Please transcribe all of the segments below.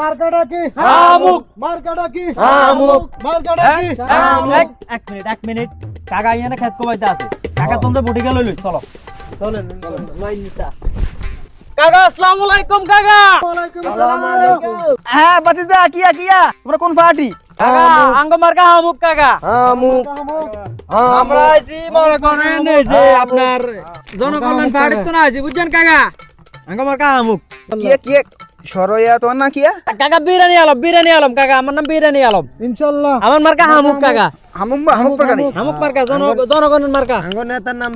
মার্কাটা কি আমুক, মার্কাটা কি আমুক, মার্কাটা কি আমুক। এক মিনিট কাকা ইয়ানে খেত কবাইতে আছে কাকা তোমরা বডি গেল লই চলো চলেন কাকা আসসালামু আলাইকুম কাকা। ওয়ালাইকুম আসসালাম। হ্যাঁ বাতিজা কিয়া কিয়া তোমরা কোন পার্টি? কাকা আঙ্গ মার্কা আমুক কাকা আমুক আমরা আইছি মনে করেন এই যে আপনার জনকল্যাণ পার্টি তো না আইছি বুঝছেন কাকা আঙ্গ মার্কা আমুক কিয়া কিয়া সরয়া তো না কিয়া কাকা বিরিয়ানি আলম কাকা আমার নাম বিরিয়ানি আলম ইনশাআল্লাহ। আমার মার্কা আমুক কাকা হামুক হামুক পার্টি। আমুক মার্কা জনগণের মার্কা আঙ্গ নেতার নাম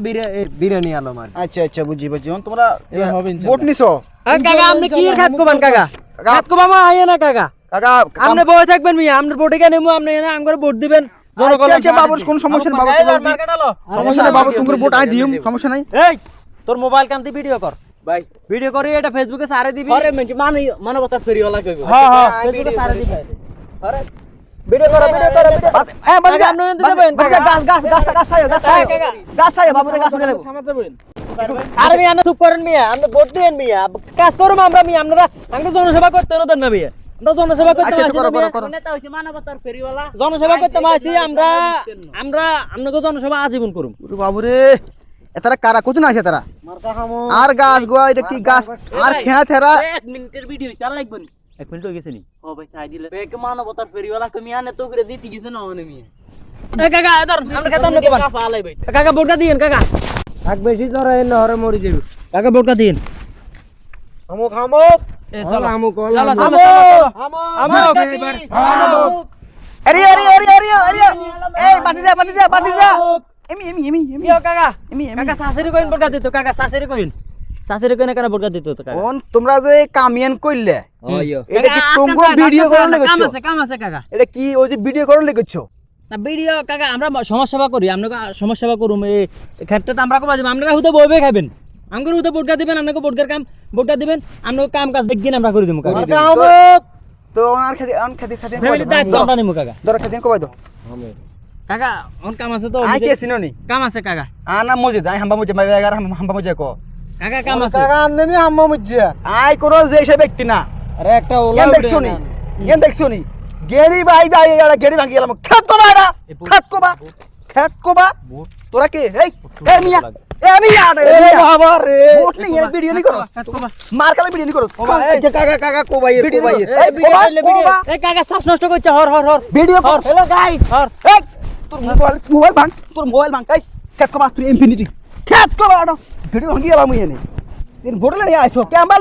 বিরিয়ানি আলম। আর আচ্ছা আচ্ছা বুঝি বুঝি তোমরা এবার হবে ইনশাআল্লাহ। ভোট নিছো? আর কাকা আপনি কি খেত কোবান কাকা খেত কোবামা আইয়ে না কাকা কাকা আপনি বই থাকবেন মিয়া আপনার ভোটে কেন নেমু আপনি এনে আমগরে ভোট দিবেন জনগণের আচ্ছা বাবুর কোন সমস্যা নেই বাবু সমস্যা নেই বাবু তোমার ভোট আই দিম সমস্যা নাই। এই তোর মোবাইল কান্তি ভিডিও কর ভাই ভিডিও করে এটা ফেসবুকে সারে দিবি আরে মানবতা ফেরিওয়ালা কইব হ্যাঁ হ্যাঁ ফেসবুকে সারে দিবি আরে ভিডিও করো হ্যাঁ বাতিজা আপনি এনে দিবেন বাতিজা গাছ আয় বাবুরে গাছ উঠে লাগো। আরে মিয়া না চুপ করেন মিয়া আপনি ভোট দেন মিয়া কাজ করুম আমরা মিয়া আপনারা আঙ্গ জনসভা করতে না না মিয়া আমরা জনসভা করতে আচ্ছা আসি করো করো করো। নেতা হইছে মানবতার ফেরিওয়ালা জনসভা করতে আসি আমরা আপনাকে জনসভা আজীবন করুম ওরে বাবুরে এতারা কারা কতজন আছে তারা মার্কা আমুক আর গাছ গোয়া এটা কি গাছ আর খেয়া থেরা 1 মিনিটের ভিডিও চাল লাগবে 1 মিনিট হয়ে গেছে নি ও ভাই চাই দিলে এক মানবতার ফেরিওয়ালা কমি আনে তো করে দিতে গেছে না ওনে মিয়া এ কাকা ধর আমরা খেতাম না কোবান পালাই ভাই কাকা ভোটটা দিয়েন কাকা থাক বেশি ধরে এনে হরে মরি যাবি। কাকা ভোটটা দিয়েন আমুক আমুক এ চলো আমুক চলো আমুক চলো আমুক আমুক আরে এই বাতিজা এমি ইয়ো কাকা এমি কাকা শাশুড়ি কইন ভোটটা দিত কাকা শাশুড়ি কইন কেন ভোটটা দিত তো কাকা কোন তোমরা যে কামিয়ান কইলে ওইও এটা কি তোমগো ভিডিও করন লাগছো? কাম আছে কাকা এটা কি ওই যে ভিডিও করন লাগছো? না ভিডিও কাকা আমরা সমাজসেবা করি আমরা সমাজসেবা করুম এই ক্ষেত্রে আমরা কো বাজি আপনারা হুদে বইবে খাবেন আমগরে হুদে ভোটটা দিবেন আপনাকে ভোটের কাম ভোটটা দিবেন আপনাকে কাম কাজ দেখগিন আমরা করে দিমু কাকা মার্কা আমুক তো ওনার খাতি ফ্যামিলি দায়িত্ব আমরা নিমু কাকা দরা খাতি কই দাও কাকা অন কাম আছে তো আই কে সিনোনি কাম আছে কাকা আনা মজিদ আই হাম্বা মজিদ মাইবার হাম্বা মজিদ কো কাকা কাম আছে কাকা আননি আম্মা মুজ্জিয়া। আই কোন যে সে ব্যক্তি না আরে একটা ওলা কেন দেখছনি গেরি ভাই এরা গেরি ভাঙি গেলাম খাত কো বাড়া খাত কো বা তোরা কে এই এ মিয়া এ বাবা রে ভোট নেই এর ভিডিও নি করো মার কালে ভিডিও নি করো কাকা কোবাইয়ের কোবাইয়ের এই কাকা শ্বাস নষ্ট করছে হর ভিডিও কর হ্যালো গাইস হর এই তোর মোবাইল ভাঙ এই খাত কো বা তুই ইনফিনিটি খাত কো বা ভিডিও ভাঙি গেলাম এনে দিন ভোট লে নি আইছো ক্যামেরা